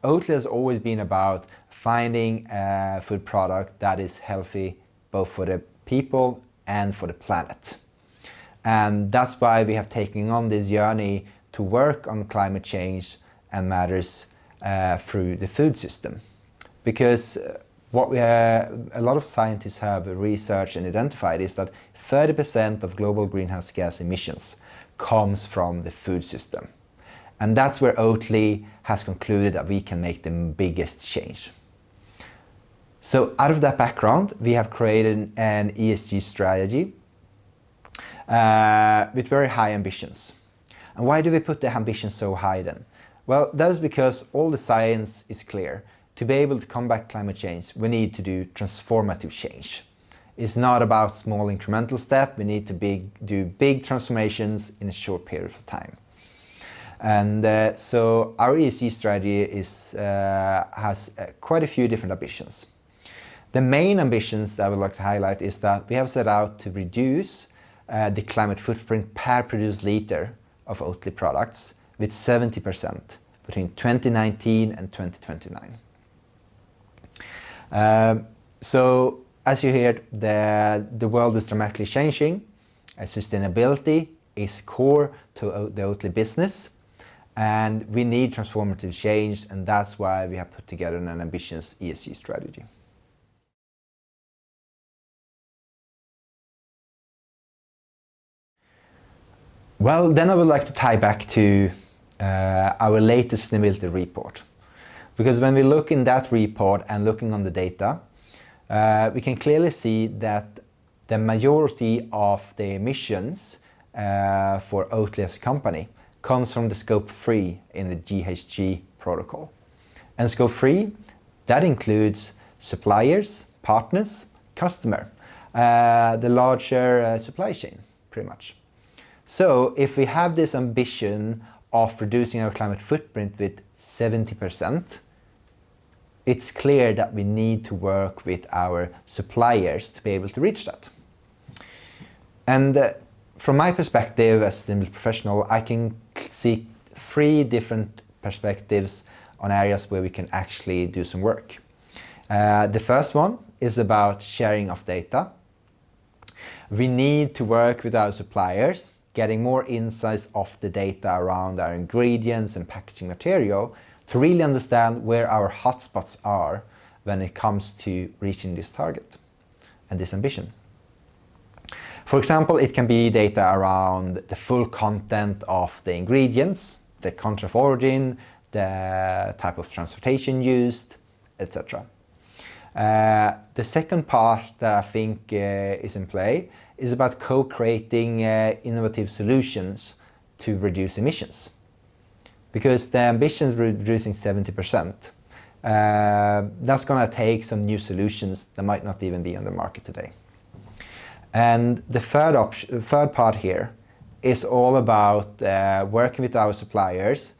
Oatly has always been about finding a food product that is healthy both for the people and for the planet. And that's why we have taken on this journey to work on climate change and matters through the food system. Because a lot of scientists have researched and identified is that 30% of global greenhouse gas emissions comes from the food system. And that's where Oatly has concluded that we can make the biggest change. So out of that background, we have created an ESG strategy with very high ambitions. And why do we put the ambition so high then? Well, that is because all the science is clear. To be able to combat climate change, we need to do transformative change. It's not about small incremental steps. We need to do big transformations in a short period of time. And so our ESG strategy has quite a few different ambitions. The main ambitions that I would like to highlight is that we have set out to reduce the climate footprint per produced liter of Oatly products with 70% between 2019 and 2029. So as you heard, the world is dramatically changing. Sustainability is core to the Oatly business. And we need transformative change, and that's why we have put together an ambitious ESG strategy. Well, then I would like to tie back to our latest sustainability report. Because when we look in that report and looking on the data, we can clearly see that the majority of the emissions for Oatly as a company comes from the Scope 3 in the GHG protocol. And Scope 3, that includes suppliers, partners, customer, the larger supply chain, pretty much. So if we have this ambition of reducing our climate footprint with 70%, it's clear that we need to work with our suppliers to be able to reach that. And from my perspective as a sustainability professional, I can see 3 different perspectives on areas where we can actually do some work. The first one is about sharing of data. We need to work with our suppliers, getting more insights of the data around our ingredients and packaging material to really understand where our hotspots are when it comes to reaching this target and this ambition. For example, it can be data around the full content of the ingredients, the country of origin, the type of transportation used, etc. The second part that I think is in play is about co-creating innovative solutions to reduce emissions. Because the ambition is reducing 70%. That's going to take some new solutions that might not even be on the market today. And the third part here is all about working with our suppliers,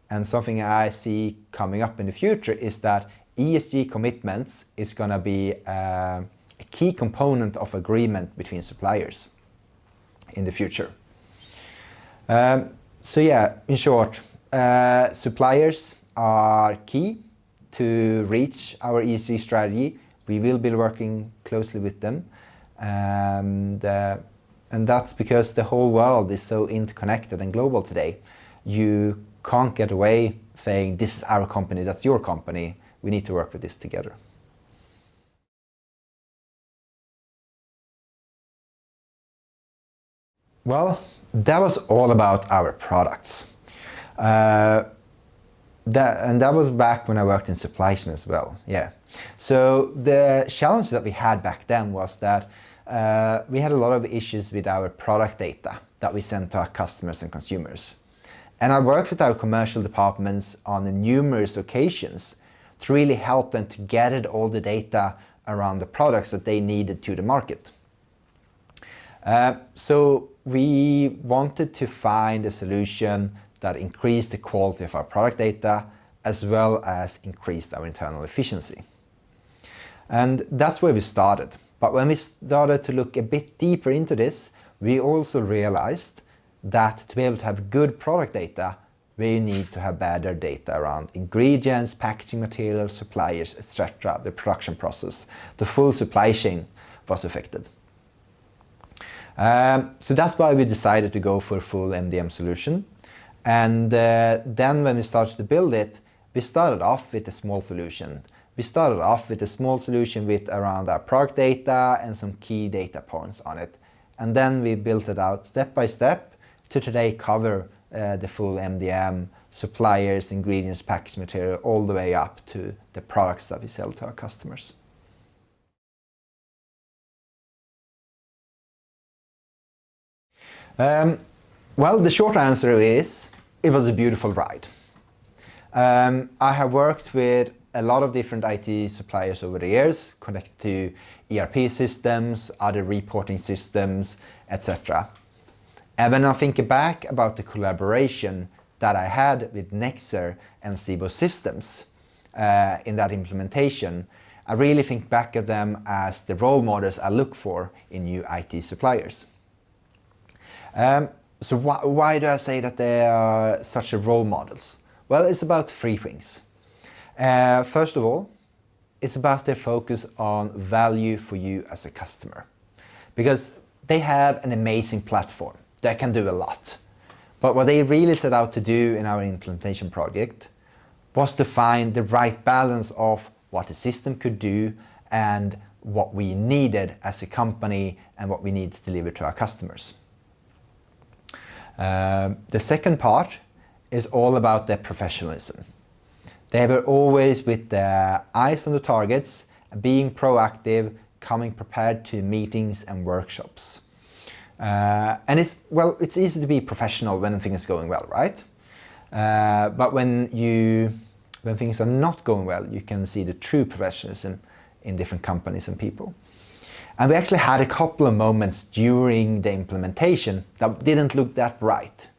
and something I see coming up in the future is that ESG commitments is going to be a key component of agreement between suppliers in the future. So yeah, in short, suppliers are key to reach our ESG strategy. We will be working closely with them. And that's because the whole world is so interconnected and global today. You can't get away saying this is our company, that's your company. We need to work with this together. Well, that was all about our products. That was back when I worked in supply chain as well. Yeah. So the challenge that we had back then was that we had a lot of issues with our product data that we sent to our customers and consumers. And I worked with our commercial departments on numerous occasions to really help them to gather all the data around the products that they needed to the market. So we wanted to find a solution that increased the quality of our product data as well as increased our internal efficiency. And that's where we started. But when we started to look a bit deeper into this, we also realized that to be able to have good product data, we need to have better data around ingredients, packaging materials, suppliers, etc., the production process. The full supply chain was affected. So that's why we decided to go for a full MDM solution. And then when we started to build it, we started off with a small solution. We started off with a small solution with around our product data and some key data points on it. And then we built it out step by step to today cover the full MDM, suppliers, ingredients, packaging material, all the way up to the products that we sell to our customers. Well, the short answer is, it was a beautiful ride. I have worked with a lot of different IT suppliers over the years, connected to ERP systems, other reporting systems, etc. And when I think back about the collaboration that I had with Nexer and Stibo Systems in that implementation, I really think back at them as the role models I look for in new IT suppliers. So why do I say that they are such role models? Well, it's about three things. First of all, it's about their focus on value for you as a customer. Because they have an amazing platform that can do a lot. But what they really set out to do in our implementation project was to find the right balance of what the system could do and what we needed as a company and what we need to deliver to our customers. The second part is all about their professionalism. They were always with their eyes on the targets, being proactive, coming prepared to meetings and workshops. And it's easy to be professional when things are going well, right? But when things are not going well, you can see the true professionalism in different companies and people. And we actually had a couple of moments during the implementation that didn't look that right.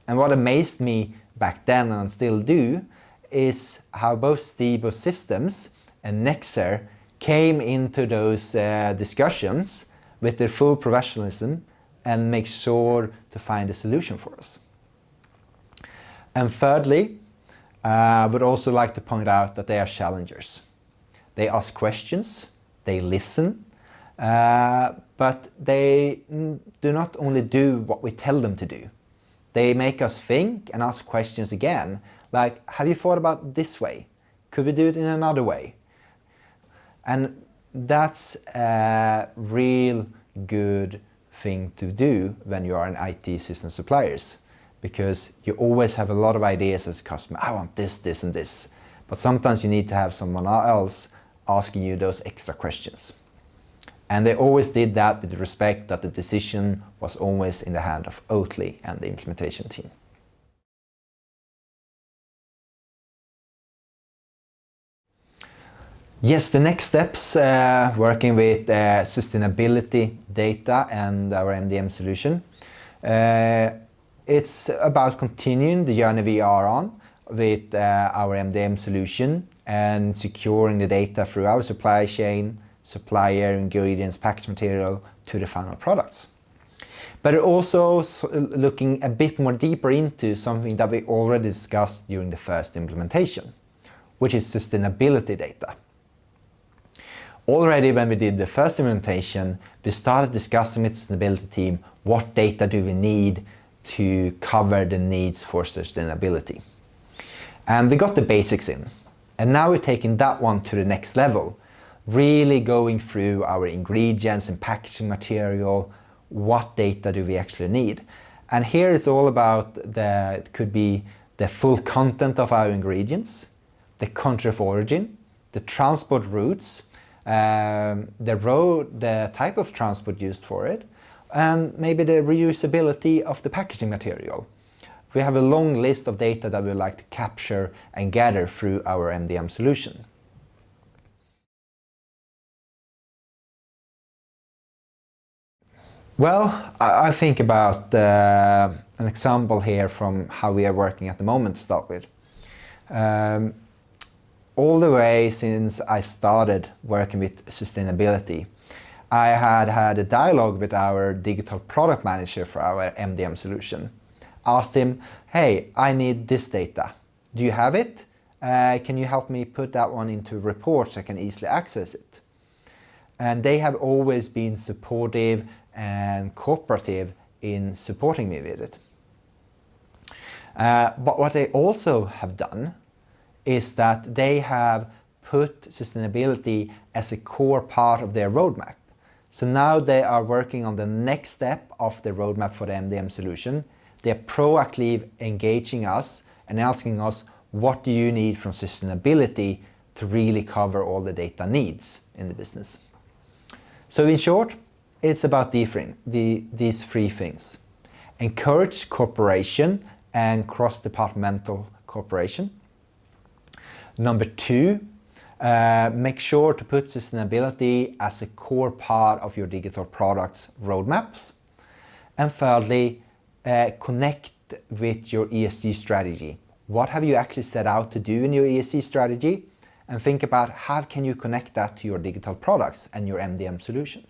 And what amazed me back then, and still do, is how both Stibo Systems and Nexer came into those discussions with their full professionalism and make sure to find a solution for us. And thirdly, I would also like to point out that they are challengers. They ask questions, they listen, but they do not only do what we tell them to do. They make us think and ask questions again, like, have you thought about this way? Could we do it in another way? And that's a real good thing to do when you are an IT system suppliers, because you always have a lot of ideas as a customer. I want this, this, and this. But sometimes you need to have someone else asking you those extra questions. And they always did that with the respect that the decision was always in the hand of Oatly and the implementation team. Yes, the next steps, working with sustainability data and our MDM solution. It's about continuing the journey we are on with our MDM solution and securing the data through our supply chain, supplier, ingredients, packaged material to the final products. But also looking a bit more deeper into something that we already discussed during the first implementation, which is sustainability data. Already when we did the first implementation, we started discussing with the sustainability team what data do we need to cover the needs for sustainability. And we got the basics in. And now we're taking that one to the next level, really going through our ingredients and packaging material, what data do we actually need. And here it's all about it could be the full content of our ingredients, the country of origin, the transport routes, the type of transport used for it, and maybe the reusability of the packaging material. We have a long list of data that we would like to capture and gather through our MDM solution. Well, I think about an example here from how we are working at the moment to start with. All the way since I started working with sustainability, I had a dialogue with our digital product manager for our MDM solution. Asked him, hey, I need this data. Do you have it? Can you help me put that one into reports so I can easily access it? And they have always been supportive and cooperative in supporting me with it. But what they also have done is that they have put sustainability as a core part of their roadmap. So now they are working on the next step of the roadmap for the MDM solution. They're proactively engaging us and asking us, what do you need from sustainability to really cover all the data needs in the business? So in short, it's about these three things. Encourage cooperation and cross-departmental cooperation. Number 2, make sure to put sustainability as a core part of your digital products roadmaps. And thirdly, connect with your ESG strategy. What have you actually set out to do in your ESG strategy? And think about how can you connect that to your digital products and your MDM solution.